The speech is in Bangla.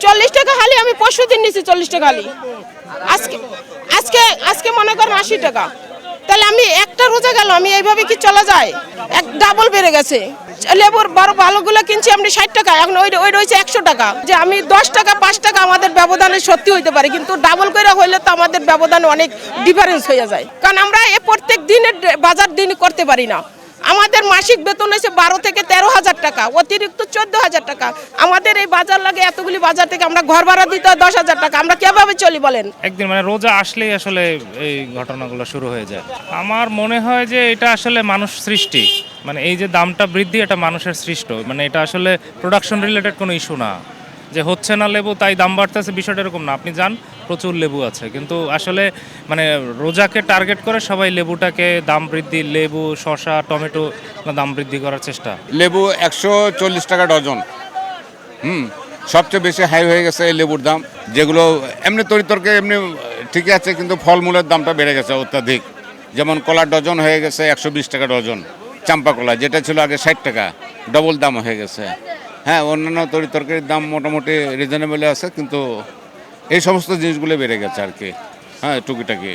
40 টাকা হালি আমি পরশু দিন নিছি 40 টাকা হালি। আজকে আজকে আজকে মনে করেন 80 টাকা। তাহলে আমি একটা রোজা গেল আমি এইভাবে কি চলা যায়? এক ডাবল বেড়ে গেছে। লেবুর বড় ভালোগুলো কিনছি আমি 60 টাকা, এখন ওই রয়েছে 100 টাকা। যে আমি 10 টাকা 5 টাকা আমাদের ব্যবধানে সত্যি হইতে পারে, কিন্তু ডাবল করে হইলে তো আমাদের ব্যবধানে অনেক ডিফারেন্স হয়ে যায়। কারণ আমরা এ প্রত্যেক দিনের বাজার দিন করতে পারি না। আমাদের মাসিক বেতন হয়েছে 12 থেকে 13,000 টাকা, অতিরিক্ত 14,000 টাকা। আমাদের এই বাজার লাগে এতগুলি বাজার থেকে আমরা ঘর ভাড়া দিতে হয় 10,000 টাকা। আমরা কিভাবে চলি বলেন? একদিন মানে রোজা আসলেই আসলে এই ঘটনাগুলো শুরু হয়ে যায়। আমার মনে হয় যে এটা আসলে মানুষ সৃষ্টি, মানে এই যে দামটা বৃদ্ধি এটা মানুষের সৃষ্ট, মানে এটা আসলে প্রোডাকশন রিলেটেড কোনো ইস্যু না যে হচ্ছে না লেবু তাই দাম বাড়তেছে, বিষয়টা এরকম না। আপনি যান প্রচুর লেবু আছে, কিন্তু আসলে মানে রোজাকে টার্গেট করে সবাই লেবুটাকে দাম বৃদ্ধি, লেবু শসা টমেটো দাম বৃদ্ধি করার চেষ্টা। লেবু 140 টাকা ডজন। সবচেয়ে বেশি হাই হয়ে গেছে এই লেবুর দাম। যেগুলো এমনি তরিতরকে এমনি ঠিকই আছে, কিন্তু ফলমূলের দামটা বেড়ে গেছে অত্যাধিক। যেমন কলার ডজন হয়ে গেছে 120 টাকা ডজন। চাম্পা কলা যেটা ছিল আগে 60 টাকা, ডবল দাম হয়ে গেছে। হ্যাঁ, অন্যান্য তরিতরকারির দাম মোটামুটি রিজনেবল আছে, কিন্তু এই সমস্ত জিনিসগুলো বেড়ে গেছে আর কি। হ্যাঁ, টুকিটাকি।